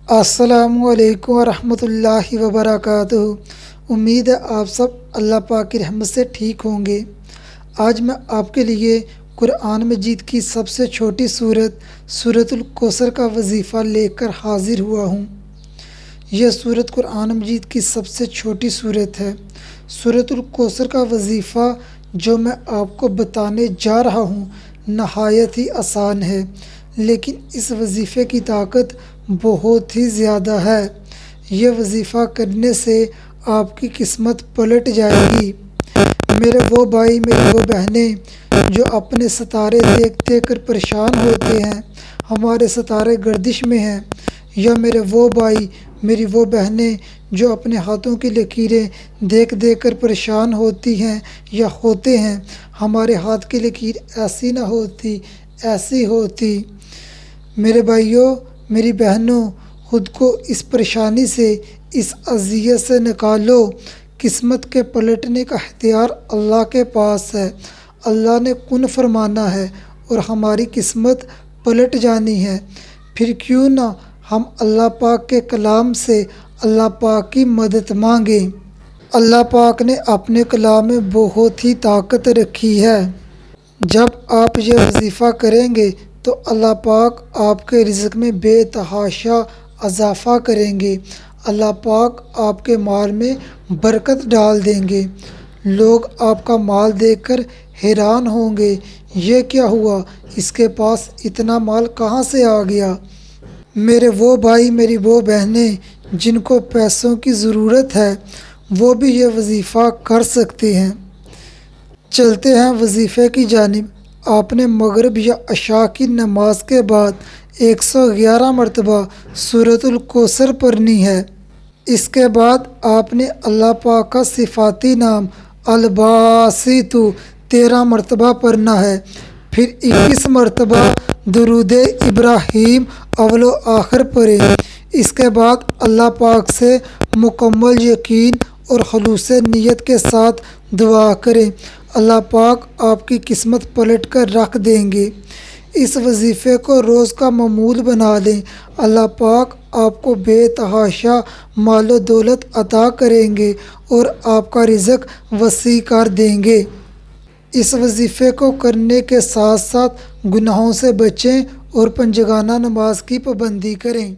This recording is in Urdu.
السلام علیکم ورحمۃ اللہ وبرکاتہ۔ امید ہے آپ سب اللہ پاک کی رحمت سے ٹھیک ہوں گے۔ آج میں آپ کے لیے قرآن مجید کی سب سے چھوٹی سورۃ الکوثر کا وظیفہ لے کر حاضر ہوا ہوں۔ یہ سورت قرآن مجید کی سب سے چھوٹی سورت ہے۔ سورۃ الکوثر کا وظیفہ جو میں آپ کو بتانے جا رہا ہوں نہایت ہی آسان ہے، لیکن اس وظیفے کی طاقت بہت ہی زیادہ ہے۔ یہ وظیفہ کرنے سے آپ کی قسمت پلٹ جائے گی۔ میرے وہ بھائی، میری وہ بہنیں جو اپنے ستارے دیکھ دیکھ کر پریشان ہوتے ہیں، ہمارے ستارے گردش میں ہیں، یا میرے وہ بھائی، میری وہ بہنیں جو اپنے ہاتھوں کی لکیریں دیکھ دیکھ کر پریشان ہوتی ہیں یا ہوتے ہیں، ہمارے ہاتھ کی لکیر ایسی نہ ہوتی، ایسی ہوتی۔ میرے بھائیوں، میری بہنوں، خود کو اس پریشانی سے، اس اذیت سے نکالو۔ قسمت کے پلٹنے کا اختیار اللہ کے پاس ہے۔ اللہ نے کن فرمانا ہے اور ہماری قسمت پلٹ جانی ہے۔ پھر کیوں نہ ہم اللہ پاک کے کلام سے اللہ پاک کی مدد مانگیں۔ اللہ پاک نے اپنے کلام میں بہت ہی طاقت رکھی ہے۔ جب آپ یہ وظیفہ کریں گے تو اللہ پاک آپ کے رزق میں بے تحاشا اضافہ کریں گے۔ اللہ پاک آپ کے مال میں برکت ڈال دیں گے۔ لوگ آپ کا مال دیکھ کر حیران ہوں گے، یہ کیا ہوا، اس کے پاس اتنا مال کہاں سے آ گیا۔ میرے وہ بھائی، میری وہ بہنیں جن کو پیسوں کی ضرورت ہے، وہ بھی یہ وظیفہ کر سکتے ہیں۔ چلتے ہیں وظیفے کی جانب۔ آپ نے مغرب یا عشاء کی نماز کے بعد 111 مرتبہ سورۃ الکوثر پڑھنی ہے۔ اس کے بعد آپ نے اللہ پاک کا صفاتی نام الباسط 13 مرتبہ پڑھنا ہے۔ پھر 21 مرتبہ درود ابراہیم اول و آخر پڑھیں۔ اس کے بعد اللہ پاک سے مکمل یقین اور خلوص نیت کے ساتھ دعا کریں۔ اللہ پاک آپ کی قسمت پلٹ کر رکھ دیں گے۔ اس وظیفے کو روز کا معمول بنا لیں۔ اللہ پاک آپ کو بے تحاشا مال و دولت عطا کریں گے اور آپ کا رزق وسیع کر دیں گے۔ اس وظیفے کو کرنے کے ساتھ ساتھ گناہوں سے بچیں اور پنجگانہ نماز کی پابندی کریں۔